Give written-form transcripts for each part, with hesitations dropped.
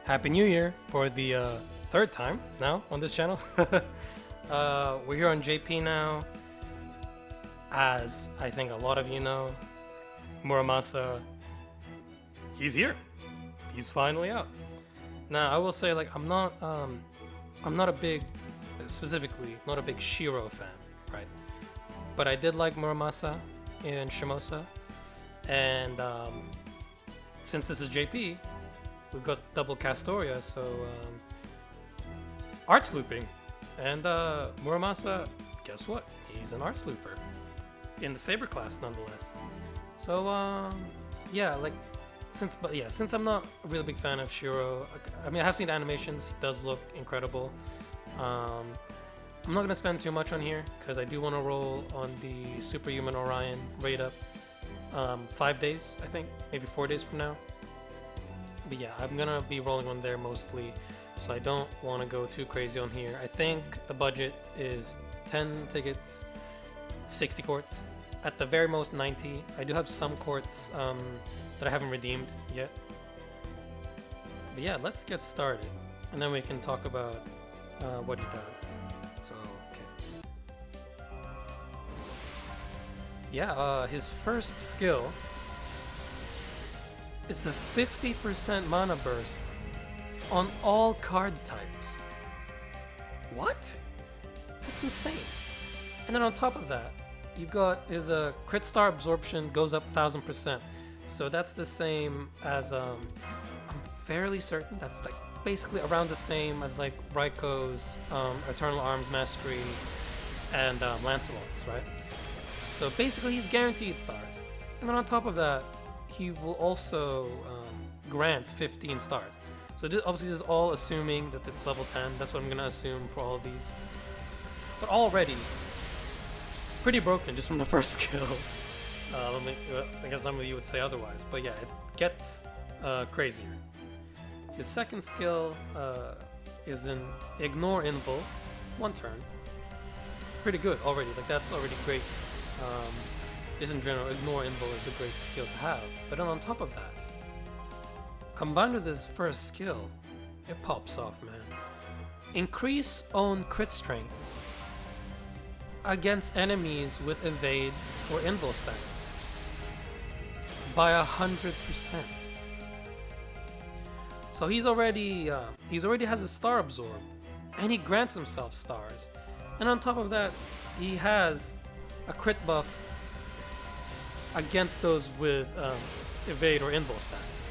Happy New Year for the third time now on this channel. We're here on JP now. As I think a lot of you know, Muramasa, he's here. He's finally out. Now I will say, like, I'm not a big, specifically not a big Shiro fan, right? But I did like Muramasa in Shimosa, and since this is JP, we've got double Castoria, so arts looping, and Muramasa, guess what? He's an arts looper in the Saber class, nonetheless. So yeah, like since I'm not a really big fan of Shiro, I mean I have seen the animations. He does look incredible. I'm not gonna spend too much on here because I do want to roll on the Superhuman Orion raid up 5 days, I think, maybe 4 days from now. But yeah, I'm gonna be rolling on there mostly, so I don't want to go too crazy on here. I think the budget is 10 tickets, 60 courts, at the very most 90. I do have some courts that I haven't redeemed yet. But yeah, let's get started, and then we can talk about what he does. So, okay. Yeah, his first skill is a 50% mana burst on all card types. What? That's insane. And then on top of that, you've got his crit star absorption goes up 1000%. So that's the same as I'm fairly certain that's like basically around the same as like Raiko's Eternal Arms Mastery and Lancelot's, right? So basically he's guaranteed stars. And then on top of that, he will also grant 15 stars. So obviously this is all assuming that it's level 10. That's what I'm gonna assume for all of these. But already pretty broken just from the first skill. I guess some of you would say otherwise, but yeah, it gets crazier. His second skill is an Ignore Invul, 1 turn. Pretty good already, like that's already great. Just in general, Ignore Invul is a great skill to have. But then on top of that, combined with his first skill, it pops off, man. Increase own crit strength against enemies with evade or invul stats by 100%. So he's already has a star absorb, and he grants himself stars, and on top of that, he has a crit buff against those with evade or invul stats,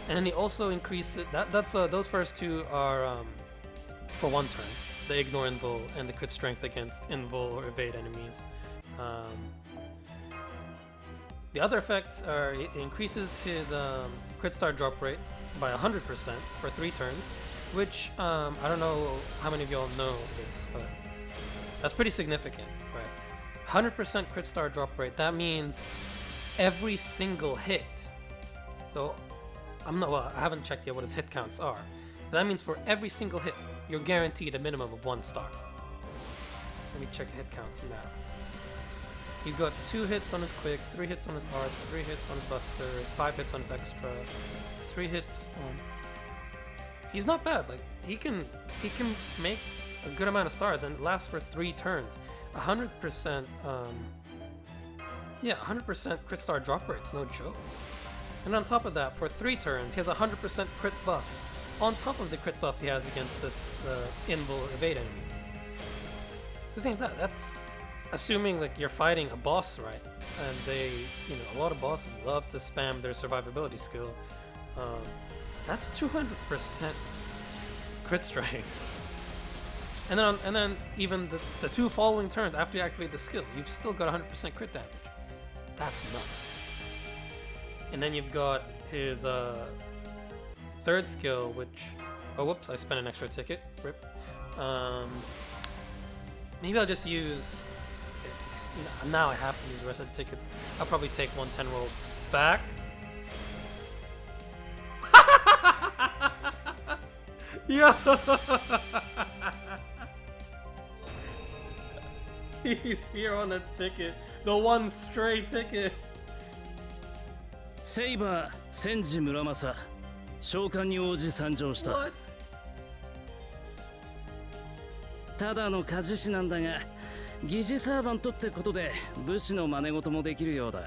and then he also increases that's those first two are for 1 turn. The Ignore Invul and the crit strength against invul or evade enemies. The other effects are it increases his crit star drop rate by 100% for 3 turns, which I don't know how many of y'all know this, but that's pretty significant, right? 100% crit star drop rate. That means every single hit. So I haven't checked yet what his hit counts are. But that means for every single hit, you're guaranteed a minimum of 1 star. Let me check the hit counts now. He's got 2 hits on his quick, 3 hits on his arts, 3 hits on his buster, 5 hits on his extra, 3 hits on... He's not bad. Like he can make a good amount of stars, and it lasts for 3 turns. 100%. Yeah, 100% crit star drop rate's no joke. And on top of that, for 3 turns, he has 100% crit buff on top of the crit buff he has against this invul evade enemy. The thing is that's assuming like you're fighting a boss, right? And they, a lot of bosses love to spam their survivability skill. That's 200% crit strength. And then even the 2 following turns after you activate the skill, you've still got 100% crit damage. That's nuts. And then you've got his third skill, which... Oh, whoops, I spent an extra ticket. Rip. Maybe I'll just use... Now I have to use the rest of the tickets. I'll probably take 110 roll back. Yo! He's here on the ticket. The one stray ticket. セイバー千住村正召喚に応じ参上した。 What? ただの鍛冶師なんだが、疑似サーバントってことで武士の真似事もできるようだ。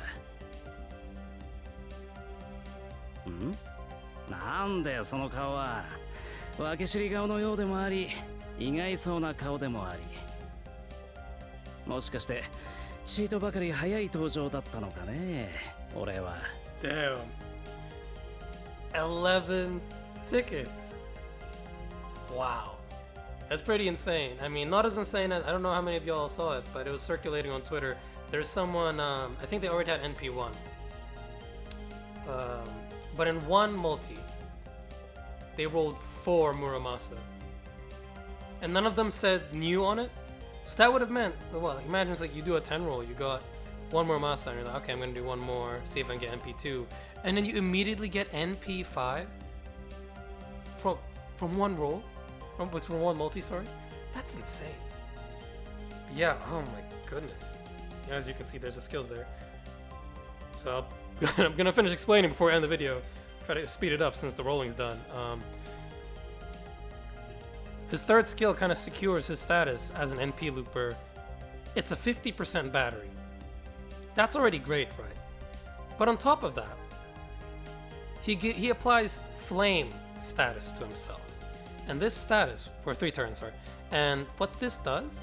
ん？なんだよその顔は。分け知り顔のようでもあり、意外そうな顔でもあり。もしかしてチートばかり早い登場だったのかね、俺は。 Damn. 11 tickets. Wow. That's pretty insane. I mean, not as insane as, I don't know how many of y'all saw it, but it was circulating on Twitter. There's someone, I think they already had NP1. But in one multi, they rolled 4 Muramasas. And none of them said new on it. So that would have meant, well, imagine it's like you do a 10 roll, you got 1 Muramasa, and you're like, okay, I'm gonna do 1 more, see if I can get NP2. And then you immediately get NP5 from 1 roll. From 1 multi, sorry. That's insane. Yeah, oh my goodness. As you can see, there's the skills there. So I'm gonna finish explaining before I end the video. Try to speed it up since the rolling's done. His third skill kind of secures his status as an NP looper. It's a 50% battery. That's already great, right? But on top of that, he applies flame status to himself. And this status, for 3 turns, sorry. And what this does,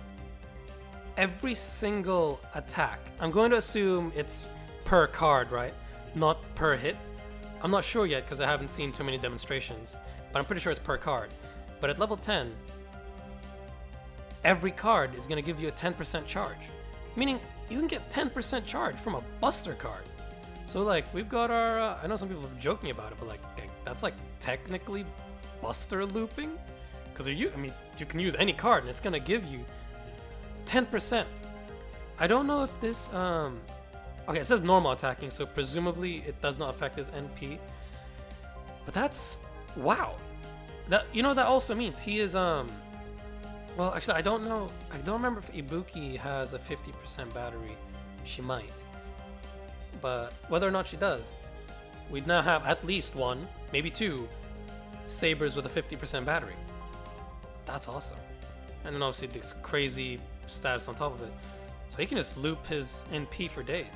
every single attack, I'm going to assume it's per card, right? Not per hit. I'm not sure yet because I haven't seen too many demonstrations, but I'm pretty sure it's per card. But at level 10, every card is going to give you a 10% charge. Meaning, you can get 10% charge from a buster card. So like, we've got our, I know some people are joking about it, but like that's like technically buster looping, because you can use any card and it's gonna give you 10%. I don't know if this okay, it says normal attacking, so presumably it does not affect his NP, but that's, wow, that, you know, that also means he is well, actually I don't remember if Ibuki has a 50% battery. She might, but whether or not she does, we'd now have at least 1, maybe 2 sabers with a 50% battery. That's awesome. And then obviously this crazy status on top of it. So he can just loop his NP for days.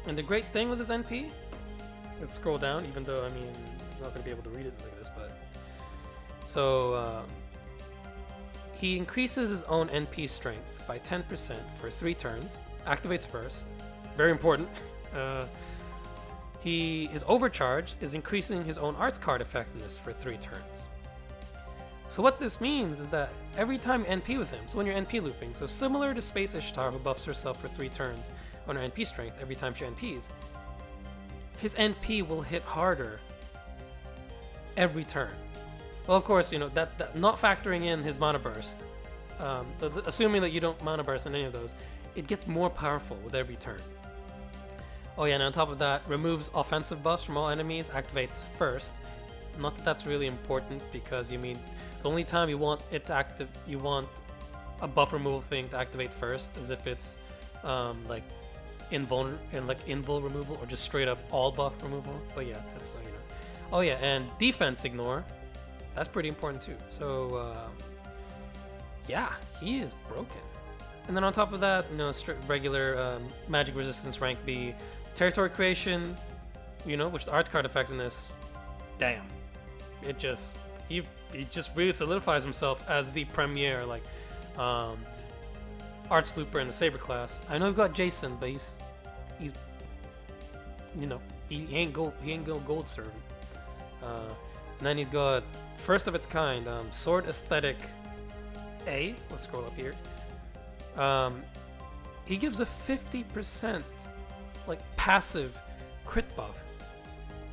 And the great thing with his NP, let's scroll down, even though, I mean, I'm not going to be able to read it like this, but... So, he increases his own NP strength by 10% for 3 turns, activates first, very important. His overcharge is increasing his own arts card effectiveness for 3 turns. So what this means is that every time you NP with him, so when you're NP looping, so similar to Space Ishtar who buffs herself for 3 turns on her NP strength every time she NPs, his NP will hit harder every turn. Well, of course, you know, that not factoring in his mana burst, assuming that you don't mana burst in any of those, it gets more powerful with every turn. Oh yeah, and on top of that, removes offensive buffs from all enemies, activates first. Not that that's really important, because you mean the only time you want it to you want a buff removal thing to activate first is if it's like invul removal, or just straight up all buff removal. But yeah, that's you know. Oh yeah, and defense ignore. That's pretty important too. So yeah, he is broken. And then on top of that, you know, regular magic resistance rank B. Territory creation, you know, which is art card effectiveness, damn. It just, he just really solidifies himself as the premier, like, arts looper in the Saber class. I know we've got Jason, but he's you know, he ain't gold servant. And then he's got first of its kind, sword aesthetic A. Let's scroll up here. He gives a 50% like passive crit buff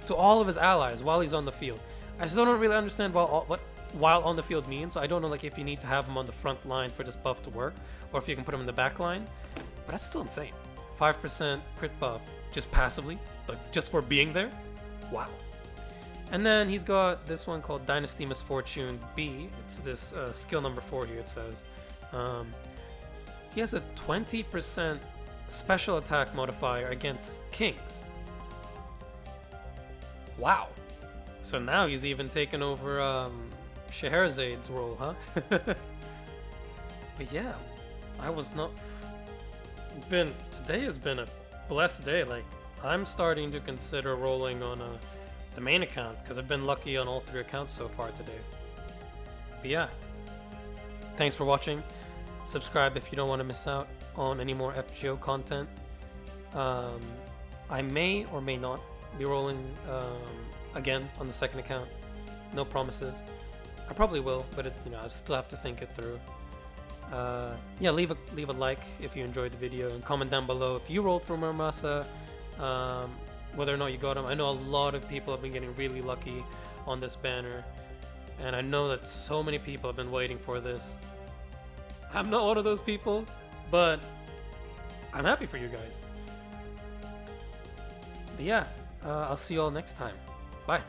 to all of his allies while he's on the field. I still don't really understand what while on the field means. So I don't know like if you need to have him on the front line for this buff to work, or if you can put him in the back line. But that's still insane. 5% crit buff just passively, like just for being there. Wow. And then he's got this one called Dynasty Misfortune B. It's this skill number 4 here. It says he has a 20% special attack modifier against kings. Wow. So now he's even taken over Scheherezad's role, huh? But yeah, I was not. Today has been a blessed day. Like, I'm starting to consider rolling on the main account because I've been lucky on all 3 accounts so far today. But yeah, thanks for watching. Subscribe if you don't want to miss out on any more FGO content. I may or may not be rolling again on the second account. No promises. I probably will, but I still have to think it through. Yeah, leave a like if you enjoyed the video, and comment down below if you rolled for Muramasa, whether or not you got him. I know a lot of people have been getting really lucky on this banner, and I know that so many people have been waiting for this. I'm not one of those people, but I'm happy for you guys. But yeah, I'll see you all next time. Bye.